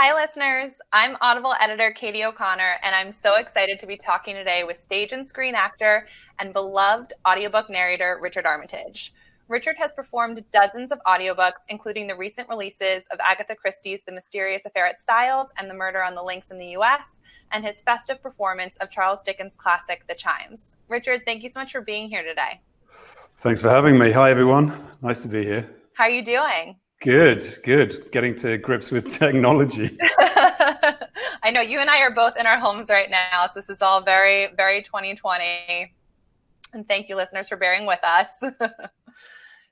Hi, listeners. I'm Audible editor Katie O'Connor, and I'm so excited to be talking today with stage and screen actor and beloved audiobook narrator Richard Armitage. Richard has performed dozens of audiobooks, including the recent releases of Agatha Christie's The Mysterious Affair at Styles and The Murder on the Links in the U.S., and his festive performance of Charles Dickens' classic, The Chimes. Richard, thank you so much for being here today. Thanks for having me. Hi, everyone. Nice to be here. How are you doing? Good. Getting to grips with technology. I know you and I are both in our homes right now, so this is all very, very 2020. And thank you, listeners, for bearing with us.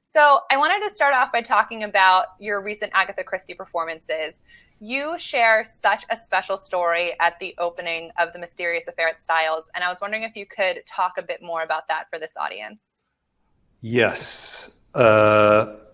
So I wanted to start off by talking about your recent Agatha Christie performances. You share such a special story at the opening of The Mysterious Affair at Styles, and I was wondering if you could talk a bit more about that for this audience. Yes.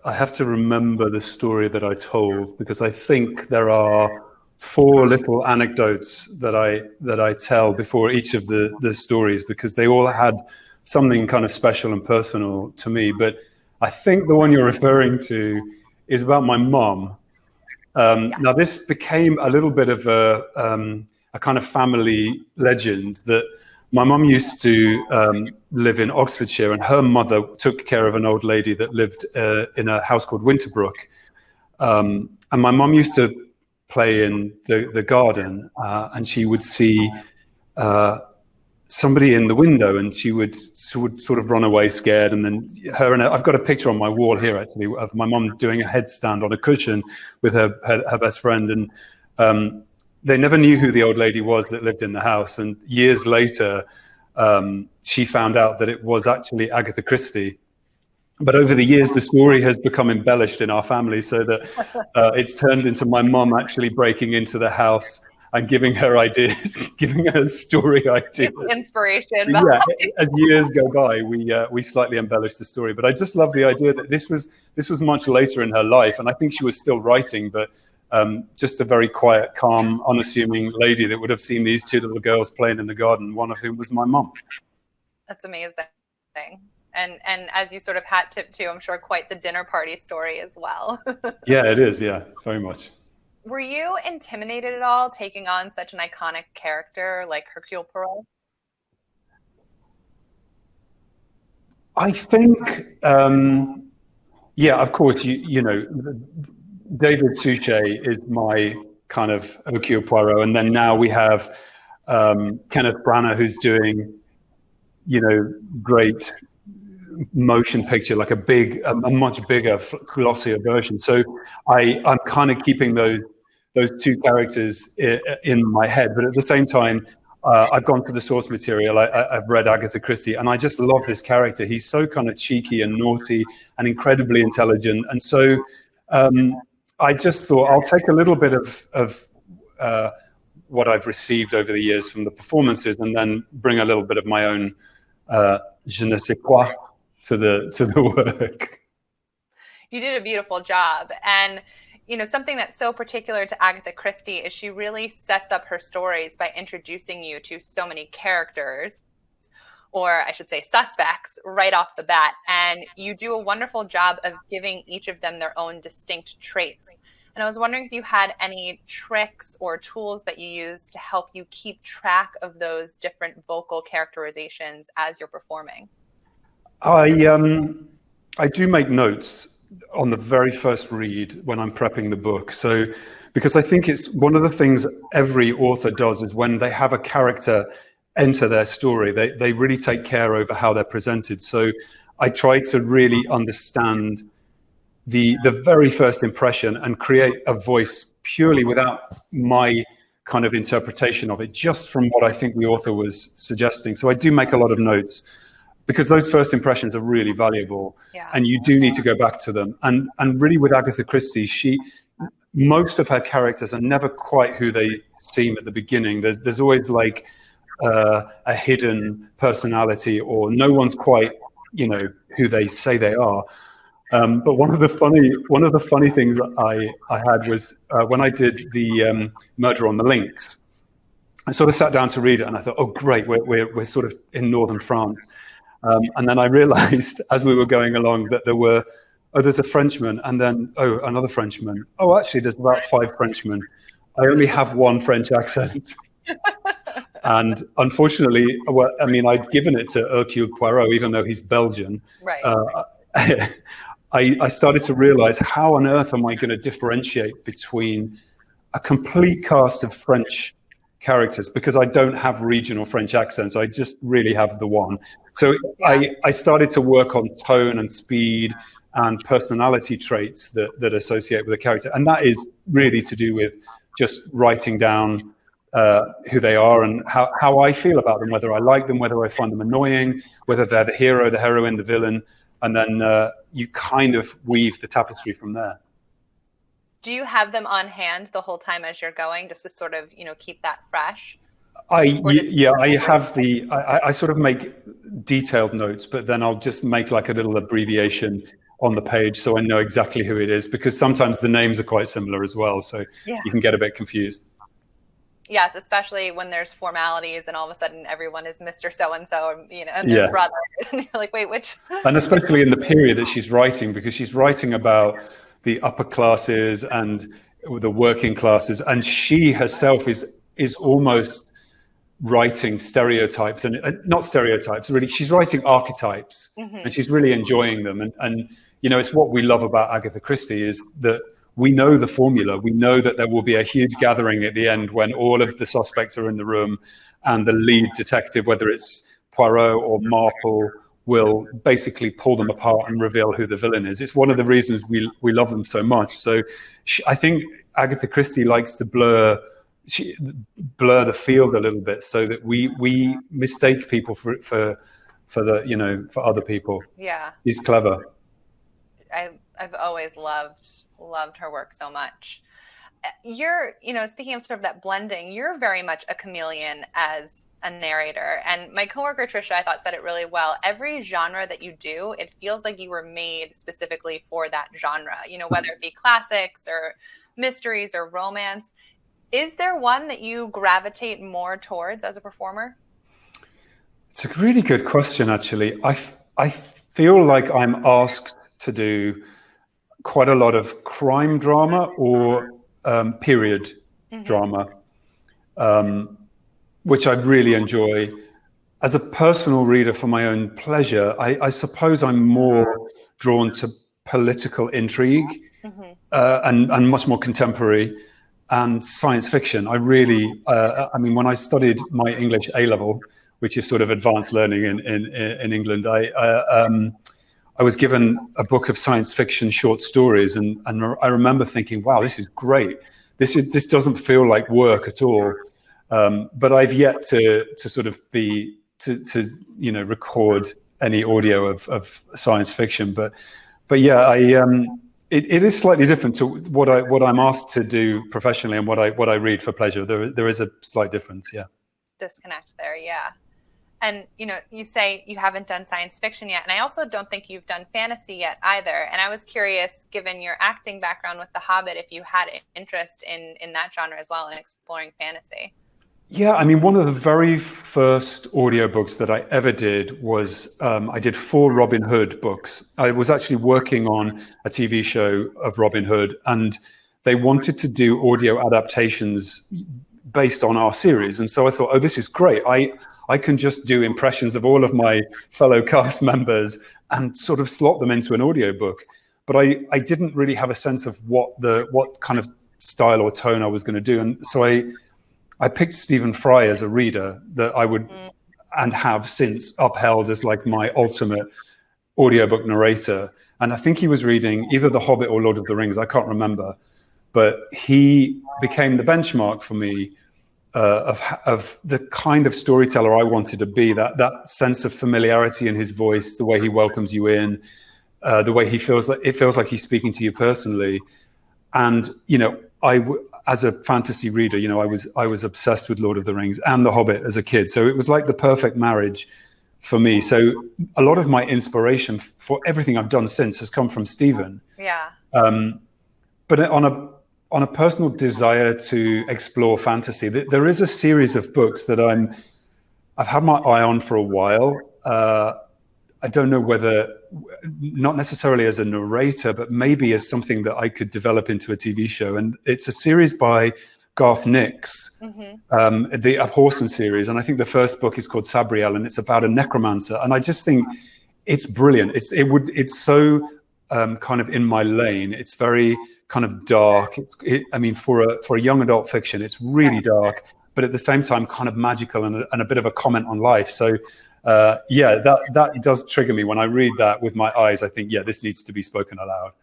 I have to remember the story that I told, because I think there are 4 little anecdotes that I tell before each of the stories, because they all had something kind of special and personal to me. But I think the one you're referring to is about my mom. Now, this became a little bit of a kind of family legend that my mum used to live in Oxfordshire, and her mother took care of an old lady that lived in a house called Winterbrook. And my mum used to play in the garden, and she would see somebody in the window, and she would sort of run away scared. And then I've got a picture on my wall here, actually, of my mum doing a headstand on a cushion with her best friend. And they never knew who the old lady was that lived in the house. And years later, she found out that it was actually Agatha Christie. But over the years, the story has become embellished in our family, so that it's turned into my mum actually breaking into the house and giving her ideas, giving her story ideas. Inspiration. Yeah, as years go by, we slightly embellish the story. But I just love the idea that this was much later in her life, and I think she was still writing, but just a very quiet, calm, unassuming lady that would have seen these 2 little girls playing in the garden, one of whom was my mum. That's amazing. And as you sort of hat tip to, I'm sure quite the dinner party story as well. Yeah, it is. Yeah, very much. Were you intimidated at all taking on such an iconic character like Hercule Poirot? I think, yeah, of course, you know, David Suchet is my kind of Hercule Poirot, and then now we have Kenneth Branagh, who's doing, you know, great motion picture, like a much bigger, glossier version. So I'm kind of keeping those 2 characters in my head, but at the same time, I've gone through the source material. I've read Agatha Christie, and I just love this character. He's so kind of cheeky and naughty and incredibly intelligent, and so I just thought I'll take a little bit of what I've received over the years from the performances, and then bring a little bit of my own je ne sais quoi to the work. You did a beautiful job. And you know, something that's so particular to Agatha Christie is she really sets up her stories by introducing you to so many characters, or I should say suspects, right off the bat. And you do a wonderful job of giving each of them their own distinct traits. And I was wondering if you had any tricks or tools that you use to help you keep track of those different vocal characterizations as you're performing. I do make notes on the very first read when I'm prepping the book. So, because I think it's one of the things every author does is when they have a character enter their story, they really take care over how they're presented. So I try to really understand the very first impression and create a voice purely without my kind of interpretation of it, just from what I think the author was suggesting. So I do make a lot of notes, because those first impressions are really valuable, and you do need to go back to them. And really with Agatha Christie, most of her characters are never quite who they seem at the beginning. There's always like a hidden personality, or no one's quite, you know, who they say they are. But one of the funny things I had was when I did the Murder on the Links, I sort of sat down to read it, and I thought, oh great, we're sort of in northern France. And then I realized as we were going along that there's a Frenchman, and then, another Frenchman. Oh, actually, there's about 5 Frenchmen. I only have one French accent. And unfortunately, well, I mean, I'd given it to Hercule Poirot, even though he's Belgian. Right. I started to realize, how on earth am I going to differentiate between a complete cast of French characters, because I don't have regional French accents. I just really have the one. So I started to work on tone and speed and personality traits that associate with a character. And that is really to do with just writing down who they are and how I feel about them, whether I like them, whether I find them annoying, whether they're the hero, the heroine, the villain. And then you kind of weave the tapestry from there. Do you have them on hand the whole time as you're going, just to sort of, keep that fresh? I sort of make detailed notes, but then I'll just make like a little abbreviation on the page so I know exactly who it is, because sometimes the names are quite similar as well. So you can get a bit confused. Yes, especially when there's formalities and all of a sudden everyone is Mr. So-and-so, and their brother. And you're like, wait, which? And especially in the period that she's writing, because she's writing about the upper classes and the working classes. And she herself is almost writing stereotypes, and not stereotypes, really. She's writing archetypes, and she's really enjoying them. And it's what we love about Agatha Christie, is that we know the formula. We know that there will be a huge gathering at the end when all of the suspects are in the room, and the lead detective, whether it's Poirot or Marple, will basically pull them apart and reveal who the villain is. It's one of the reasons we love them so much. So I think Agatha Christie likes to blur the field a little bit, so that we mistake people for other people. Yeah, he's clever. I've always loved her work so much. You're, speaking of sort of that blending, you're very much a chameleon as a narrator. And my coworker Trisha, I thought, said it really well. Every genre that you do, it feels like you were made specifically for that genre, whether it be classics or mysteries or romance. Is there one that you gravitate more towards as a performer? It's a really good question, actually. I feel like I'm asked to do quite a lot of crime drama or period drama, which I really enjoy. As a personal reader for my own pleasure, I suppose I'm more drawn to political intrigue and much more contemporary, and science fiction. I really, when I studied my English A-level, which is sort of advanced learning in England, I was given a book of science fiction short stories, and I remember thinking, wow, this is great. This doesn't feel like work at all. But I've yet to sort of record any audio of science fiction. But yeah, it is slightly different to what I'm asked to do professionally and what I read for pleasure. There is a slight difference, yeah. Disconnect there, yeah. And, you say you haven't done science fiction yet. And I also don't think you've done fantasy yet either. And I was curious, given your acting background with The Hobbit, if you had interest in that genre as well, in exploring fantasy. Yeah, one of the very first audiobooks that I ever did was I did 4 Robin Hood books. I was actually working on a TV show of Robin Hood, and they wanted to do audio adaptations based on our series. And so I thought, oh, this is great. I can just do impressions of all of my fellow cast members and sort of slot them into an audiobook. But I didn't really have a sense of what kind of style or tone I was going to do. And so I picked Stephen Fry as a reader that I would and have since upheld as like my ultimate audiobook narrator. And I think he was reading either The Hobbit or Lord of the Rings. I can't remember. But he became the benchmark for me of the kind of storyteller I wanted to be, that sense of familiarity in his voice, the way he welcomes you in, the way it feels like he's speaking to you personally. And, as a fantasy reader, I was obsessed with Lord of the Rings and The Hobbit as a kid. So it was like the perfect marriage for me. So a lot of my inspiration for everything I've done since has come from Stephen. Yeah. But on a personal desire to explore fantasy, there is a series of books that I've had my eye on for a while. I don't know whether, not necessarily as a narrator, but maybe as something that I could develop into a TV show. And it's a series by Garth Nix, the Abhorsen series, and I think the first book is called Sabriel, and it's about a necromancer. And I just think it's brilliant. It's so kind of in my lane. It's very kind of dark. I mean, for a young adult fiction, it's really dark, but at the same time, kind of magical and a bit of a comment on life. So, that does trigger me when I read that with my eyes. I think, this needs to be spoken aloud.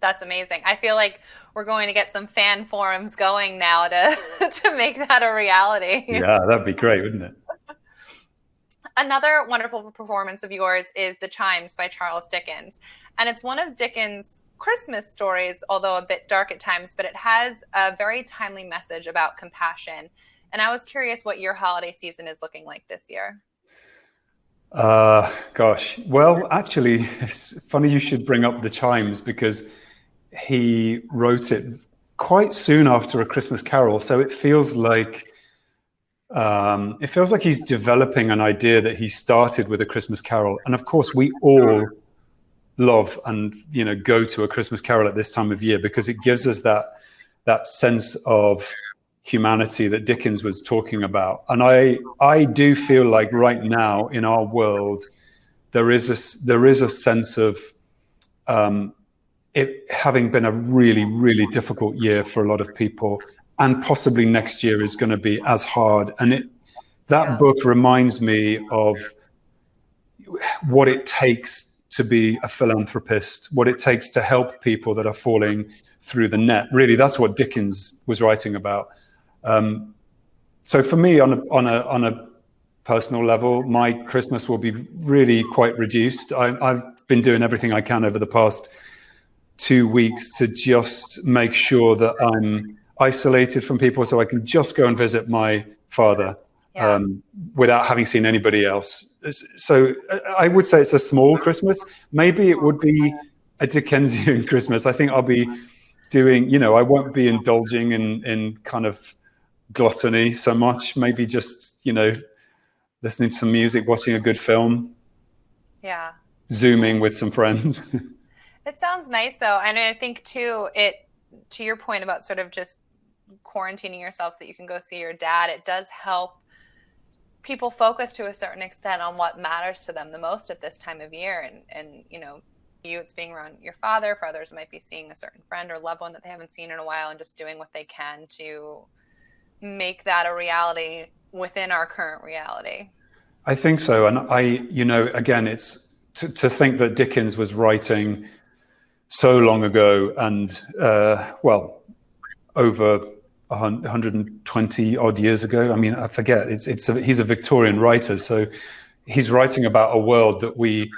That's amazing. I feel like we're going to get some fan forums going now to make that a reality. Yeah, that'd be great, wouldn't it? Another wonderful performance of yours is The Chimes by Charles Dickens. And it's one of Dickens' Christmas stories, although a bit dark at times, but it has a very timely message about compassion. And I was curious what your holiday season is looking like this year. Gosh. Well, actually, it's funny you should bring up The Chimes, because he wrote it quite soon after A Christmas Carol. So it feels like he's developing an idea that he started with A Christmas Carol. And of course, we all love and go to A Christmas Carol at this time of year, because it gives us that sense of humanity that Dickens was talking about. And I do feel like right now in our world there is a sense of it having been a really, really difficult year for a lot of people, and possibly next year is going to be as hard. And that book reminds me of what it takes to be a philanthropist, what it takes to help people that are falling through the net. Really, that's what Dickens was writing about. So for me, on a personal level, my Christmas will be really quite reduced. I've been doing everything I can over the past 2 weeks to just make sure that I'm isolated from people, so I can just go and visit my father without having seen anybody else. So I would say it's a small Christmas. Maybe it would be a Dickensian Christmas. I think I'll be doing, I won't be indulging in kind of gluttony so much. Maybe just, listening to some music, watching a good film. Yeah. Zooming with some friends. It sounds nice, though. And I think, too, to your point about sort of just quarantining yourself so that you can go see your dad, it does help people focus to a certain extent on what matters to them the most at this time of year. And it's being around your father. For others, it might be seeing a certain friend or loved one that they haven't seen in a while, and just doing what they can to make that a reality within our current reality. I think so. And again, it's to think that Dickens was writing so long ago, and over 120 odd years ago. I mean, I forget. He's a Victorian writer, so he's writing about a world that we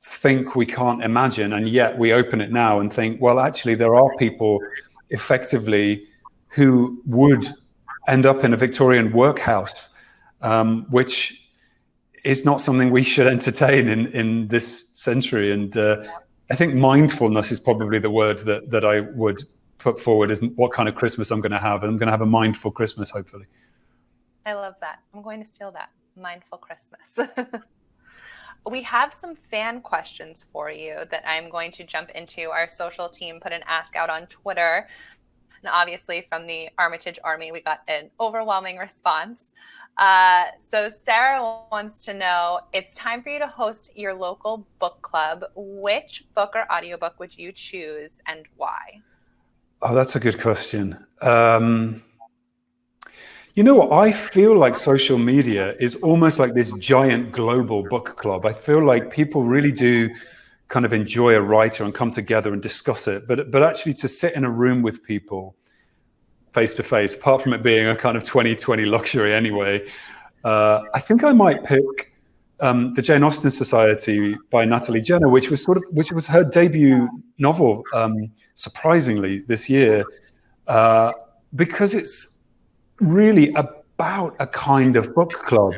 think we can't imagine, and yet we open it now and think, well, actually, there are people effectively who would end up in a Victorian workhouse, which is not something we should entertain in this century. And I think mindfulness is probably the word that I would put forward as what kind of Christmas I'm going to have. And I'm going to have a mindful Christmas, hopefully. I love that. I'm going to steal that. Mindful Christmas. We have some fan questions for you that I'm going to jump into. Our social team put an ask out on Twitter. And obviously from the Armitage Army, we got an overwhelming response. So Sarah wants to know, it's time for you to host your local book club. Which book or audiobook would you choose and why? Oh, that's a good question. You know what? I feel like social media is almost like this giant global book club. I feel like people really do kind of enjoy a writer and come together and discuss it. But actually to sit in a room with people face to face, apart from it being a kind of 2020 luxury anyway, I think I might pick The Jane Austen Society by Natalie Jenner, which was her debut novel, surprisingly, this year, because it's really about a kind of book club.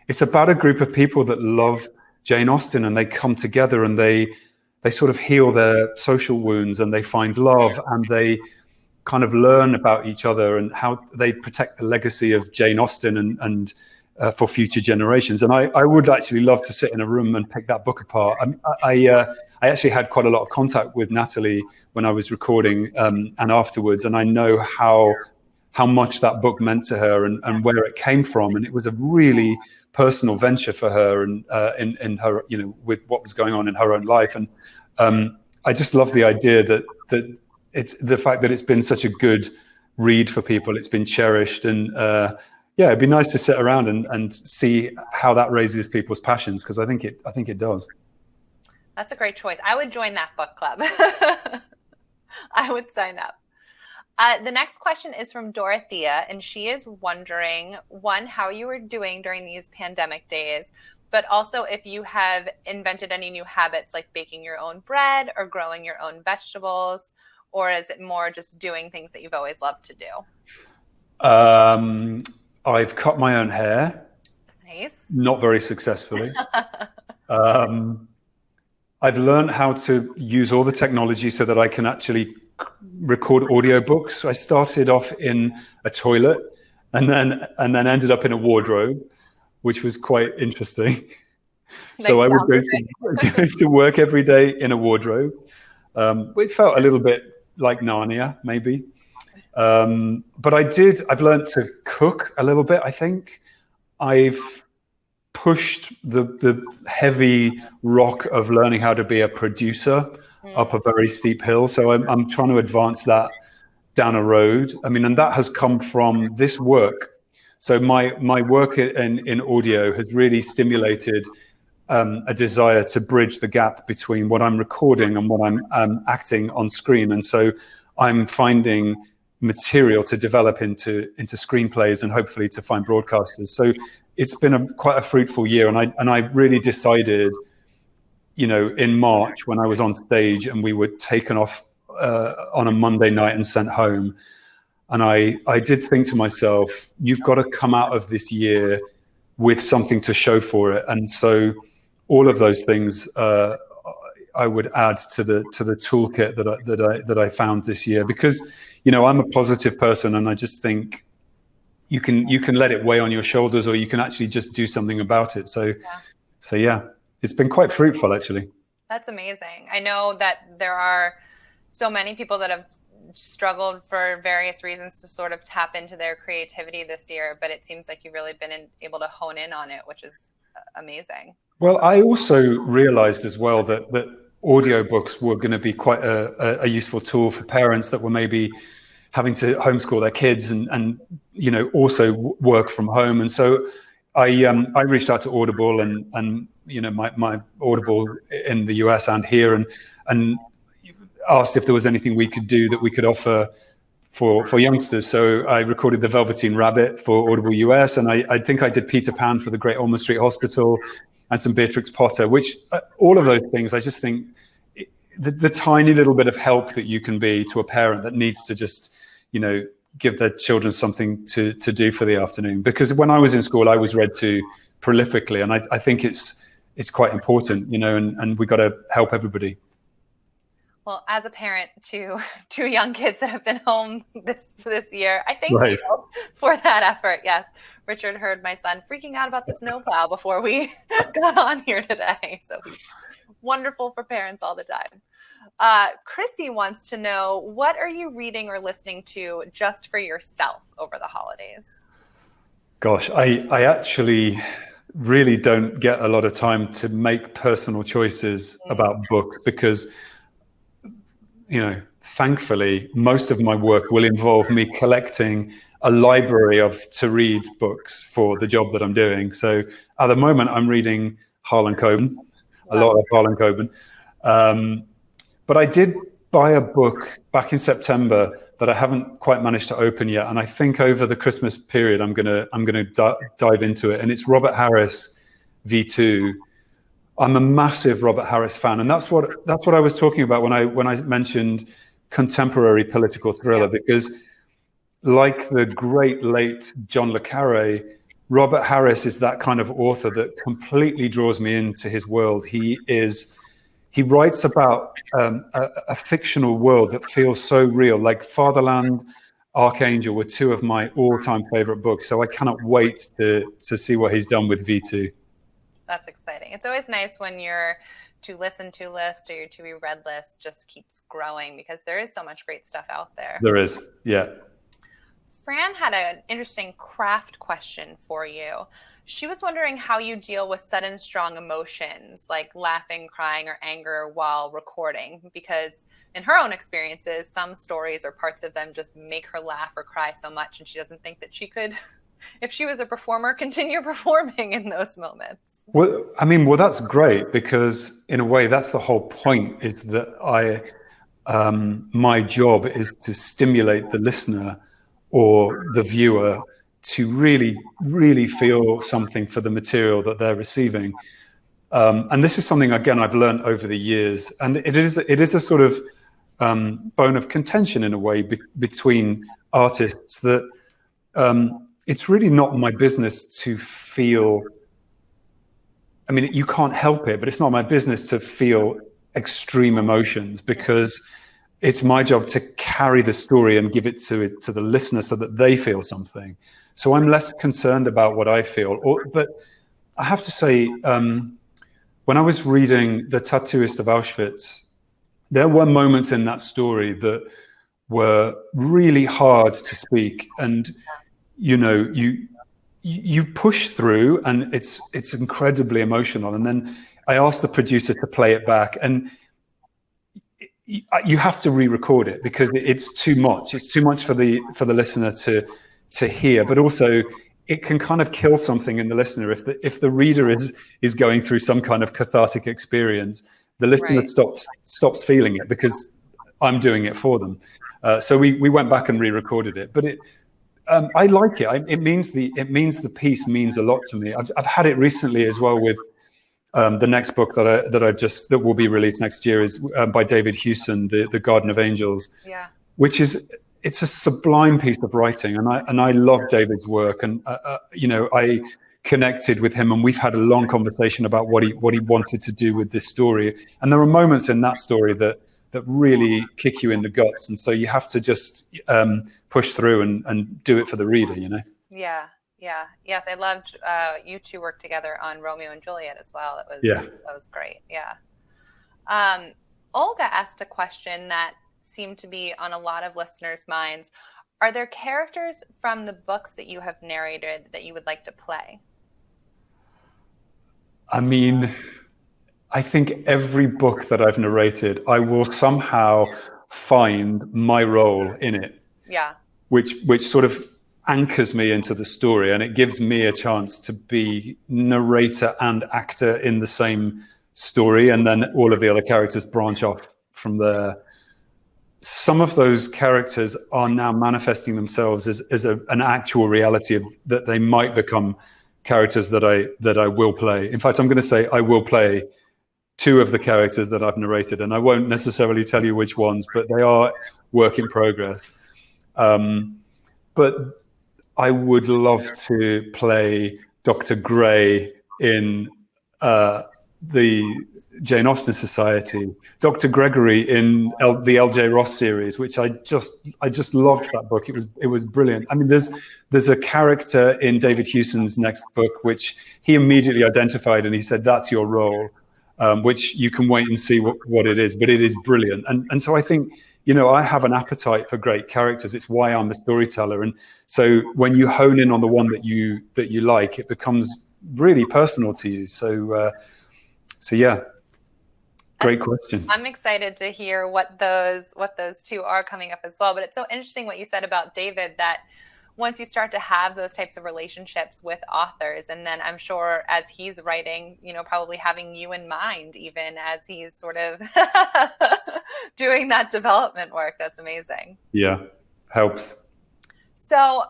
It's about a group of people that love Jane Austen, and they come together and they sort of heal their social wounds, and they find love, and they kind of learn about each other and how they protect the legacy of Jane Austen, and for future generations. And I would actually love to sit in a room and pick that book apart. I actually had quite a lot of contact with Natalie when I was recording and afterwards, and I know how much that book meant to her and where it came from. And it was a really personal venture for her and in her, with what was going on in her own life. And I just love the idea that it's the fact that it's been such a good read for people. It's been cherished, and yeah, it'd be nice to sit around and see how that raises people's passions, because I think it does. That's a great choice. I would join that book club. I would sign up. The next question is from Dorothea, and she is wondering, one, how you were doing during these pandemic days, but also if you have invented any new habits like baking your own bread or growing your own vegetables, or is it more just doing things that you've always loved to do? I've cut my own hair. Nice. Not very successfully. I've learned how to use all the technology so that I can actually record audiobooks. I started off in a toilet and then ended up in a wardrobe, which was quite interesting. So I would go to work every day in a wardrobe. It felt a little bit like Narnia, maybe. But I've learned to cook a little bit, I think. I've pushed the heavy rock of learning how to be a producer up a very steep hill. So I'm trying to advance that down a road. I mean, and that has come from this work. So my work in audio has really stimulated a desire to bridge the gap between what I'm recording and what I'm acting on screen. And so I'm finding material to develop into screenplays and hopefully to find broadcasters. So it's been quite a fruitful year. And I really decided, in March when I was on stage and we were taken off on a Monday night and sent home. And I did think to myself, you've got to come out of this year with something to show for it. And so all of those things I would add to the toolkit that I found this year, because I'm a positive person, and I just think you can let it weigh on your shoulders, or you can actually just do something about it. So yeah, it's been quite fruitful, actually. That's amazing. I know that there are so many people that have struggled for various reasons to sort of tap into their creativity this year, but it seems like you've really been able to hone in on it, which is amazing. Well, I also realized as well that audiobooks were going to be quite a useful tool for parents that were maybe having to homeschool their kids and also work from home. And so I reached out to Audible and my Audible in the US and here and asked if there was anything we could do that we could offer for youngsters. So I recorded The Velveteen Rabbit for Audible US, and I think I did Peter Pan for the Great Ormond Street Hospital, and some Beatrix Potter, which all of those things, I just think the tiny little bit of help that you can be to a parent that needs to just, give their children something to do for the afternoon. Because when I was in school, I was read to prolifically, and I think it's quite important, and we got to help everybody. Well, as a parent to two young kids that have been home this year, I thank you for that effort. Yes, Richard heard my son freaking out about the snowplow before we got on here today. So he's wonderful for parents all the time. Chrissy wants to know, what are you reading or listening to just for yourself over the holidays? Gosh, I actually really don't get a lot of time to make personal choices about books because thankfully, most of my work will involve me collecting a library of to-read books for the job that I'm doing. So at the moment, I'm reading Harlan Coben, a lot of Harlan Coben. But I did buy a book back in September that I haven't quite managed to open yet, and I think over the Christmas period, I'm gonna dive into it. And it's Robert Harris, V2. I'm a massive Robert Harris fan, and that's what I was talking about when I mentioned contemporary political thriller, because like the great late John le Carré, Robert Harris is that kind of author that completely draws me into his world. He writes about a fictional world that feels so real, like Fatherland, Archangel were two of my all-time favorite books. So I cannot wait to see what he's done with V2. That's exciting. It's always nice when your to listen to list or your to be read list just keeps growing, because there is so much great stuff out there. There is, yeah. Fran had an interesting craft question for you. She was wondering how you deal with sudden strong emotions like laughing, crying, or anger while recording, because in her own experiences, some stories or parts of them just make her laugh or cry so much, and she doesn't think that she could, if she was a performer, continue performing in those moments. Well, I mean, that's great, because in a way, that's the whole point, is that my job is to stimulate the listener or the viewer to really, really feel something for the material that they're receiving. And this is something, again, I've learned over the years. And it is a sort of bone of contention in a way between artists, that it's really not my business to feel, I mean, you can't help it, but it's not my business to feel extreme emotions, because it's my job to carry the story and give it to the listener so that they feel something. So I'm less concerned about what I feel. But I have to say, when I was reading The Tattooist of Auschwitz, there were moments in that story that were really hard to speak. And, you know, you push through, and it's incredibly emotional. And then I asked the producer to play it back, and you have to re-record it, because it's too much. It's too much for the listener to hear, but also it can kind of kill something in the listener if the reader is going through some kind of cathartic experience. The listener stops feeling it, because I'm doing it for them. So we went back and re-recorded it, but I like it. It means the piece means a lot to me. I've had it recently as well with the next book that will be released next year is by David Hewson, the Garden of Angels. Yeah. Which it's a sublime piece of writing, and I love David's work, and you know, I connected with him, and we've had a long conversation about what he wanted to do with this story. And there are moments in that story that really kick you in the guts, and so you have to just push through and do it for the reader, you know. Yeah. Yes, I loved you two work together on Romeo and Juliet as well. That was great. Yeah. Olga asked a question that seemed to be on a lot of listeners' minds. Are there characters from the books that you have narrated that you would like to play? I mean, I think every book that I've narrated, I will somehow find my role in it. Yeah. Which sort of anchors me into the story, and it gives me a chance to be narrator and actor in the same story, and then all of the other characters branch off from there. Some of those characters are now manifesting themselves as an actual reality that they might become characters that I will play. In fact, I'm going to say I will play two of the characters that I've narrated, and I won't necessarily tell you which ones, but they are work in progress. But I would love to play Dr. Gray in the Jane Austen Society, Dr. Gregory in the L.J. Ross series, which I just loved that book. It was brilliant. I mean, there's a character in David Hewson's next book which he immediately identified, and he said, "That's your role," which you can wait and see what it is, but it is brilliant. And so I think, you know, I have an appetite for great characters. It's why I'm a storyteller. And so when you hone in on the one that you like, it becomes really personal to you. So yeah. Great question. I'm excited to hear what those two are coming up as well. But it's so interesting what you said about David, that once you start to have those types of relationships with authors, and then I'm sure as he's writing, you know, probably having you in mind, even as he's sort of doing that development work. That's amazing. Yeah, helps. So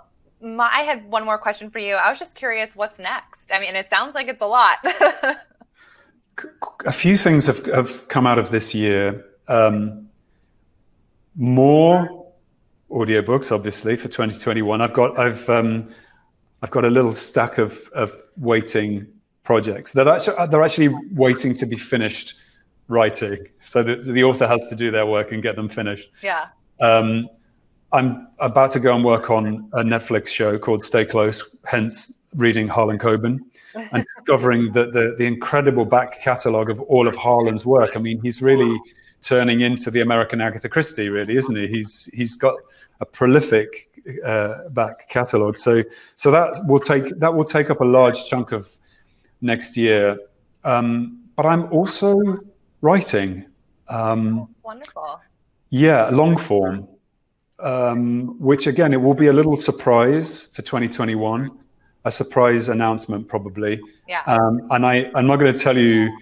I had one more question for you. I was just curious, what's next? I mean, it sounds like it's a lot. A few things have come out of this year. More audiobooks, obviously, for 2021. I've got a little stack of waiting projects that they're actually waiting to be finished writing, so that the author has to do their work and get them finished. Yeah. I'm about to go and work on a Netflix show called Stay Close, hence reading Harlan Coben and discovering the incredible back catalogue of all of Harlan's work. I mean, he's really turning into the American Agatha Christie, really, isn't he? He's got a prolific back catalogue. So that will take up a large chunk of next year. But I'm also writing. Wonderful. Yeah, long form, which again, it will be a little surprise for 2021, a surprise announcement probably. Yeah. And I'm not going to tell you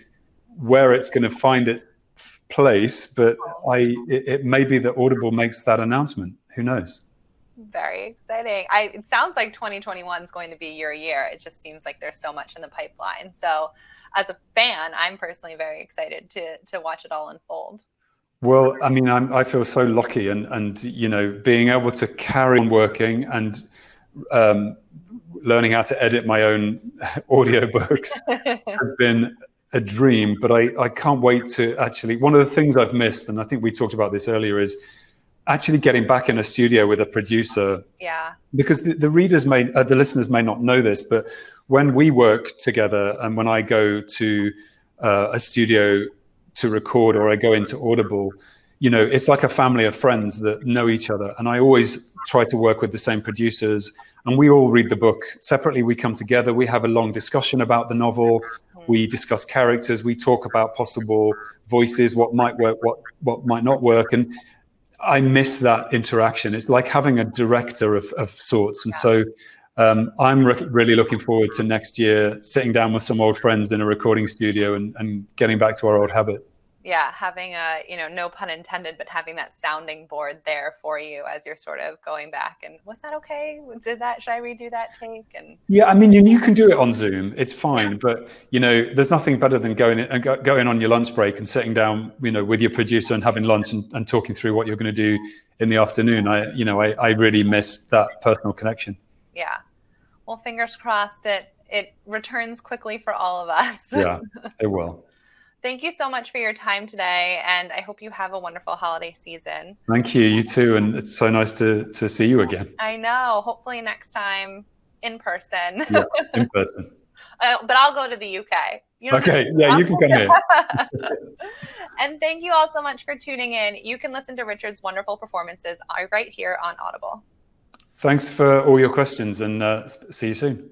where it's going to find its place, but it may be that Audible makes that announcement. Who knows? Very exciting. It sounds like 2021 is going to be your year. It just seems like there's so much in the pipeline. So as a fan, I'm personally very excited to watch it all unfold. Well, I mean, I feel so lucky, and you know, being able to carry on working and learning how to edit my own audiobooks has been a dream. But I can't wait to actually. One of the things I've missed, and I think we talked about this earlier, is actually getting back in a studio with a producer. Yeah. Because the listeners may not know this, but when we work together and when I go to a studio to record or I go into Audible, you know, it's like a family of friends that know each other. And I always try to work with the same producers, and we all read the book separately. We come together, we have a long discussion about the novel. We discuss characters, we talk about possible voices, what might work, what might not work. And I miss that interaction. It's like having a director of sorts. And so I'm really looking forward to next year, sitting down with some old friends in a recording studio and getting back to our old habits. Yeah, having no pun intended, but having that sounding board there for you as you're sort of going back and was that okay? Should I redo that take? And yeah, I mean, you can do it on Zoom. It's fine, yeah. But you know, there's nothing better than going on your lunch break and sitting down, you know, with your producer and having lunch and talking through what you're going to do in the afternoon. I really miss that personal connection. Yeah. Well, fingers crossed it returns quickly for all of us. Yeah, it will. Thank you so much for your time today, and I hope you have a wonderful holiday season. Thank you. You too, and it's so nice to see you again. I know. Hopefully next time in person. Yeah, in person. But I'll go to the UK. Okay, yeah, you can come here. And thank you all so much for tuning in. You can listen to Richard's wonderful performances right here on Audible. Thanks for all your questions, and see you soon.